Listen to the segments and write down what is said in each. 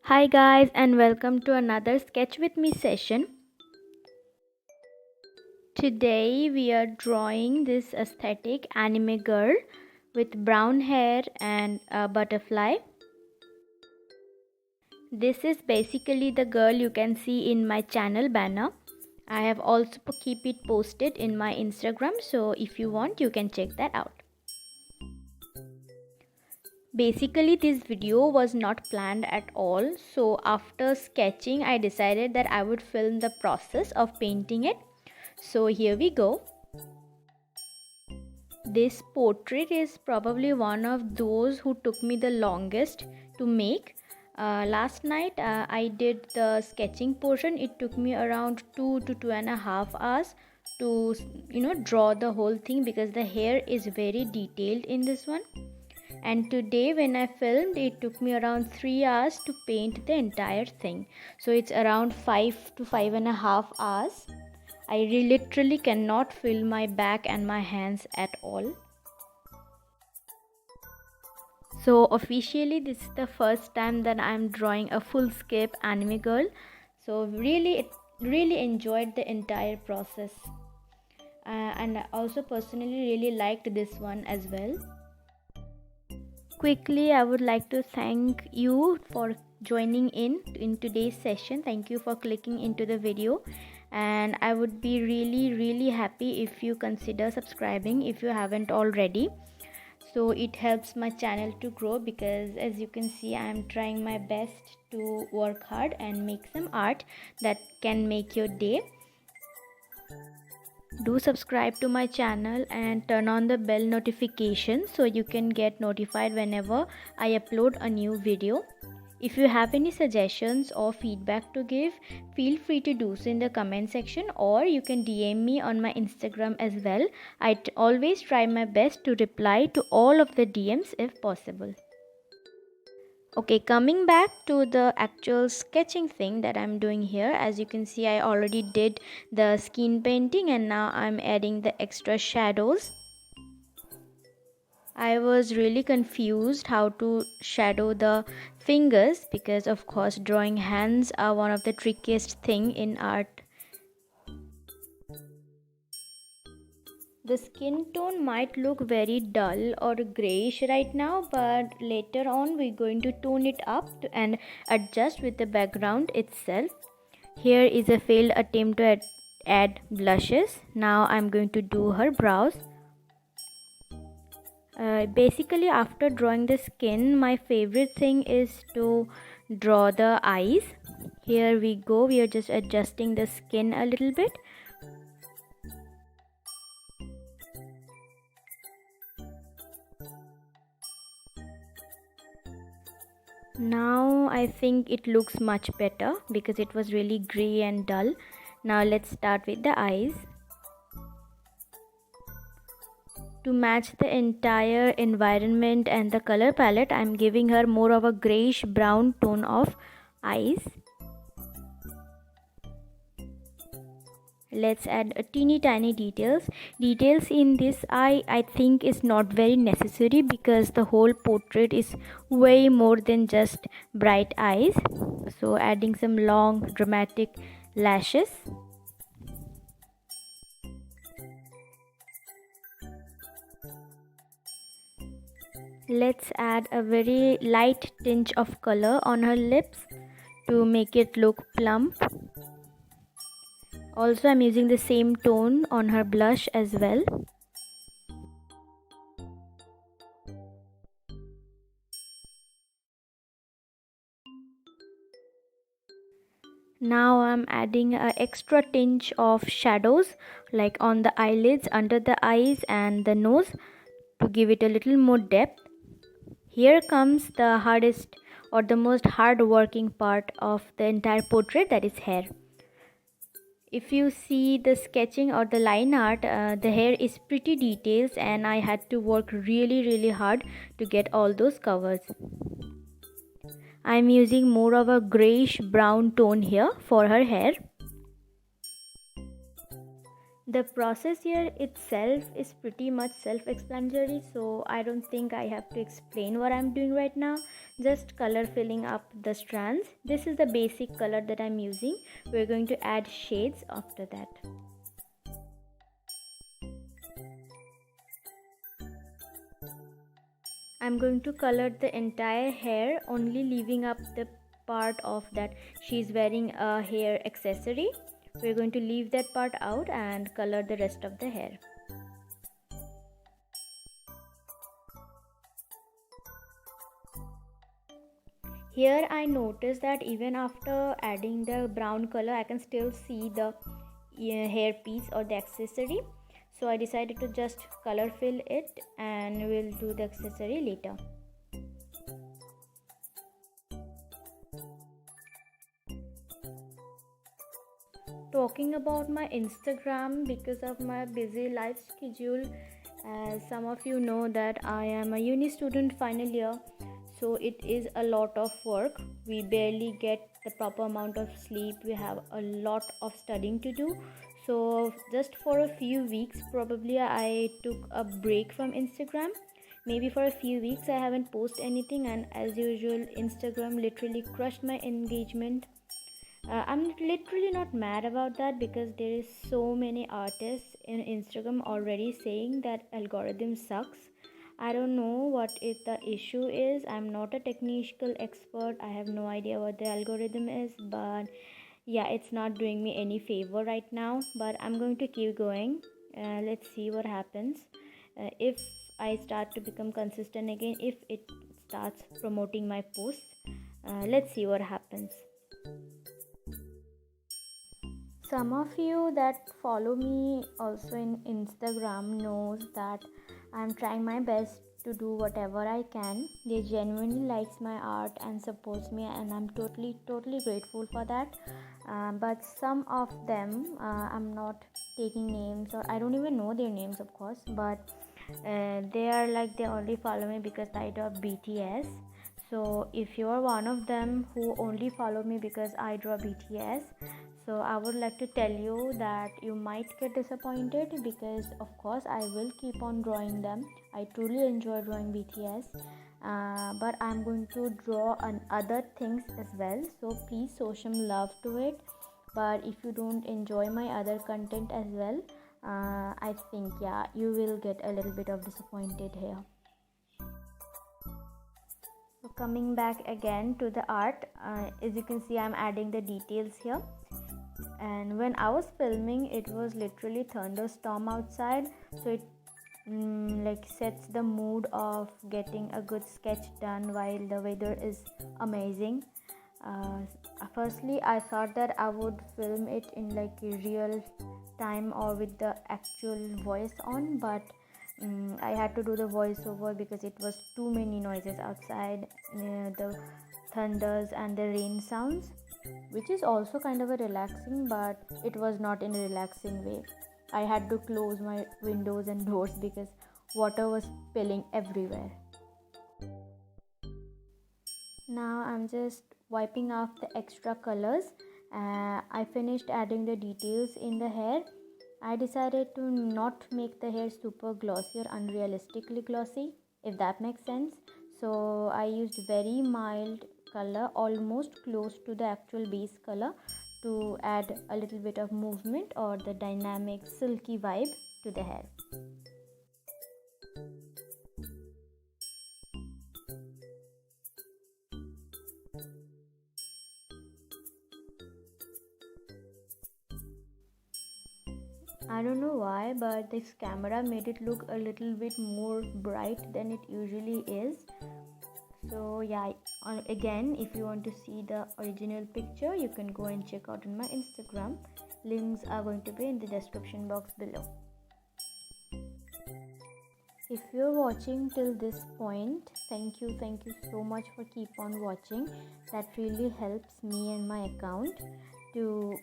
Hi guys, and welcome to another Sketch with Me session. Today we are drawing this aesthetic anime girl with brown hair and a butterfly. This is basically the girl you can see in my channel banner. I have also keep it posted in my Instagram, so if you want you can check that out. Basically this video was not planned at all, so after sketching I decided that I would film the process of painting it. So here we go. This portrait is probably one of those who took me the longest to make. Last night I did the sketching portion. It took me around 2 to 2.5 hours to draw the whole thing because the hair is very detailed in this one. And today when I filmed, it took me around 3 hours to paint the entire thing. So it's around 5 to 5.5 hours. I literally cannot feel my back and my hands at all. So officially this is the first time that I'm drawing a full-scale anime girl. So really enjoyed the entire process. And I also personally really liked this one as well. Quickly, I would like to thank you for joining in today's session. Thank you for clicking into the video, and I would be really happy if you consider subscribing if you haven't already. So it helps my channel to grow, because as you can see I am trying my best to work hard and make some art that can make your day. Do subscribe to my channel and turn on the bell notification so you can get notified whenever I upload a new video. If you have any suggestions or feedback to give, feel free to do so in the comment section, or you can DM me on my Instagram as well. I always try my best to reply to all of the DMs if possible. Okay, coming back to the actual sketching thing that I'm doing here, as you can see I already did the skin painting and now I'm adding the extra shadows. I was really confused how to shadow the fingers because of course drawing hands are one of the trickiest thing in art. The skin tone might look very dull or grayish right now, but later on we're going to tone it up and adjust with the background itself. Here is a failed attempt to add blushes. Now I'm going to do her brows. Basically after drawing the skin, my favorite thing is to draw the eyes. Here we go, we are just adjusting the skin a little bit. Now I think it looks much better because it was really gray and dull. Now let's start with the eyes. To match the entire environment and the color palette, I'm giving her more of a grayish brown tone of eyes. Let's add a teeny tiny details in this eye. I think is not very necessary because the whole portrait is way more than just bright eyes. So adding some long dramatic lashes. Let's add a very light tinge of color on her lips to make it look plump. Also, I'm using the same tone on her blush as well. Now I'm adding an extra tinge of shadows like on the eyelids, under the eyes and the nose to give it a little more depth. Here comes the hardest or the most hard working part of the entire portrait, that is hair. If you see the sketching or the line art, the hair is pretty detailed and I had to work really hard to get all those covers. I'm using more of a grayish brown tone here for her hair. The process here itself is pretty much self-explanatory, so I don't think I have to explain what I'm doing right now. just color filling up the strands. This is the basic color that I'm using. We're going to add shades after that. I'm going to color the entire hair, only leaving up the part of that she's wearing a hair accessory. We're going to leave that part out and color the rest of the hair. Here I noticed that even after adding the brown color, I can still see the hair piece or the accessory. So I decided to just color fill it and we'll do the accessory later. Talking about my Instagram, because of my busy life schedule, as some of you know that I am a uni student final year, so it is a lot of work. We barely get the proper amount of sleep. We have a lot of studying to do. So just for a few weeks probably I took a break from Instagram. Maybe for a few weeks I haven't posted anything, and as usual Instagram literally crushed my engagement. I'm literally not mad about that, because there is so many artists in Instagram already saying that algorithm sucks. I don't know what the issue is. I'm not a technical expert. I have no idea what the algorithm is, but yeah, it's not doing me any favor right now. But I'm going to keep going. Let's see what happens. If I start to become consistent again, if it starts promoting my posts, let's see what happens. Some of you that follow me also in Instagram knows that I'm trying my best to do whatever I can. They genuinely likes my art and supports me, and I'm totally grateful for that. But some of them, I'm not taking names, or I don't even know their names of course, but they are like, they only follow me because I draw BTS. So if you're one of them who only follow me because I draw BTS, so I would like to tell you that you might get disappointed, because of course I will keep on drawing them. I truly enjoy drawing BTS, but I'm going to draw on other things as well, so please show some love to it. But if you don't enjoy my other content as well, I think yeah, you will get a little bit of disappointed here. So coming back again to the art, as you can see I'm adding the details here. And when I was filming, it was literally thunderstorm outside, so it like sets the mood of getting a good sketch done while the weather is amazing. Firstly I thought that I would film it in like a real time or with the actual voice on, but I had to do the voiceover because it was too many noises outside, the thunders and the rain sounds, which is also kind of a relaxing, but it was not in a relaxing way. I had to close my windows and doors because water was spilling everywhere. Now I'm just wiping off the extra colors. I finished adding the details in the hair. I decided to not make the hair super glossy or unrealistically glossy, if that makes sense. So I used very mild color, almost close to the actual base color, to add a little bit of movement or the dynamic silky vibe to the hair. I don't know why, but this camera made it look a little bit more bright than it usually is. So yeah, again, if you want to see the original picture, you can go and check out on my Instagram. Links are going to be in the description box below. If you're watching till this point, thank you so much for keep on watching. That really helps me and my account to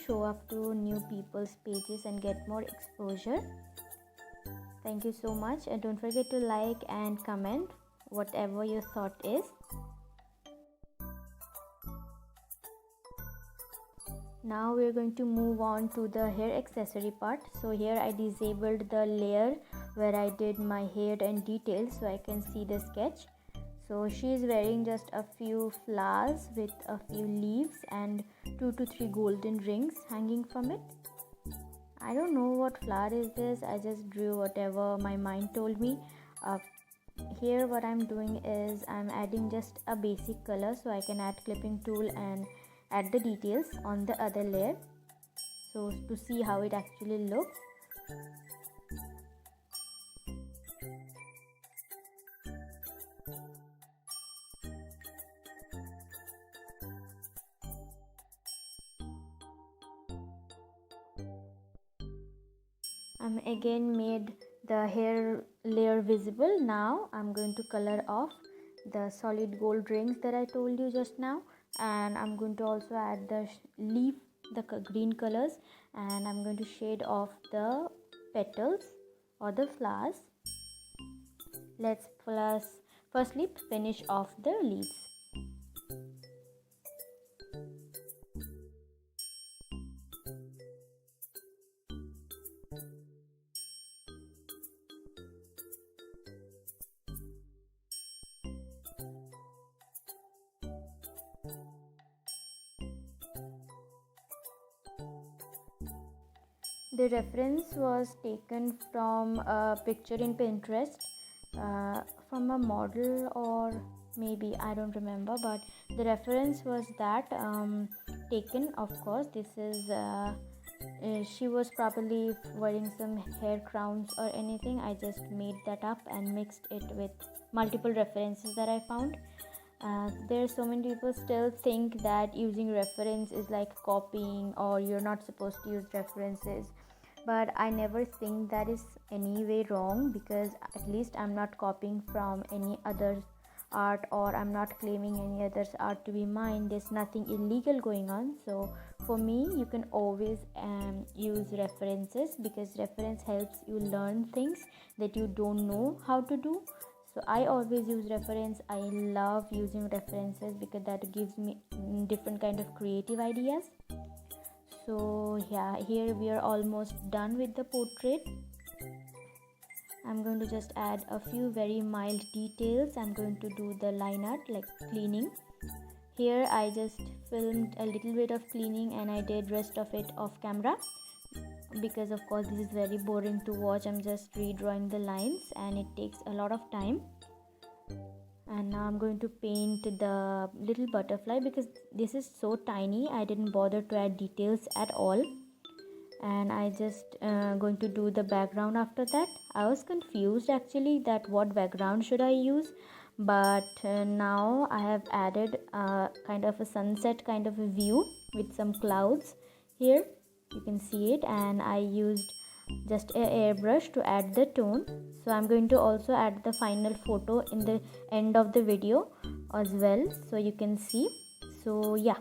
show up to new people's pages and get more exposure. Thank you so much, and don't forget to like and comment whatever your thought is. Now we're going to move on to the hair accessory part. So here I disabled the layer where I did my hair and details so I can see the sketch. So she is wearing just a few flowers with a few leaves and 2 to 3 golden rings hanging from it. I don't know what flower is this. I just drew whatever my mind told me. Here what I'm doing is I'm adding just a basic color so I can add clipping tool and add the details on the other layer, so to see how it actually looks. I'm again made the hair layer visible. Now I'm going to color off the solid gold rings that I told you just now, and I'm going to also add the leaf, the green colors, and I'm going to shade off the petals or the flowers. Let's firstly finish off the leaves. The reference was taken from a picture in Pinterest, from a model, or maybe I don't remember, but the reference was that taken, of course. This is she was probably wearing some hair crowns or anything. I just made that up and mixed it with multiple references that I found. There are so many people still think that using reference is like copying, or you're not supposed to use references, but I never think that is any way wrong, because at least I'm not copying from any other art, or I'm not claiming any other's art to be mine. There's nothing illegal going on. So for me, you can always use references, because reference helps you learn things that you don't know how to do. So I always use reference. I love using references because that gives me different kind of creative ideas. So yeah, here we are almost done with the portrait. I'm going to just add a few very mild details. I'm going to do the line art, like cleaning. Here I just filmed a little bit of cleaning and I did rest of it off camera, because of course this is very boring to watch. I'm just redrawing the lines and it takes a lot of time. And now I'm going to paint the little butterfly, because this is so tiny. I didn't bother to add details at all, and I just going to do the background after that. I was confused actually that what background should I use, but now I have added kind of a sunset kind of a view with some clouds here. You can see it, and I used just a airbrush to add the tone. So I'm going to also add the final photo in the end of the video as well, so you can see. So yeah,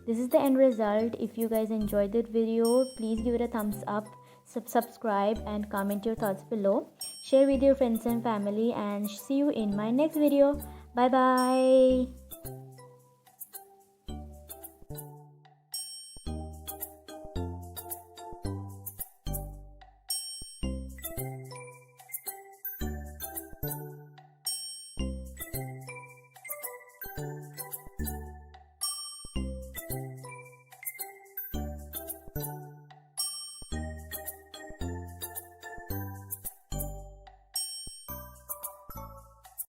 this is the end result. If you guys enjoyed that video, please give it a thumbs up, subscribe and comment your thoughts below. Share with your friends and family, and see you in my next video. Bye bye.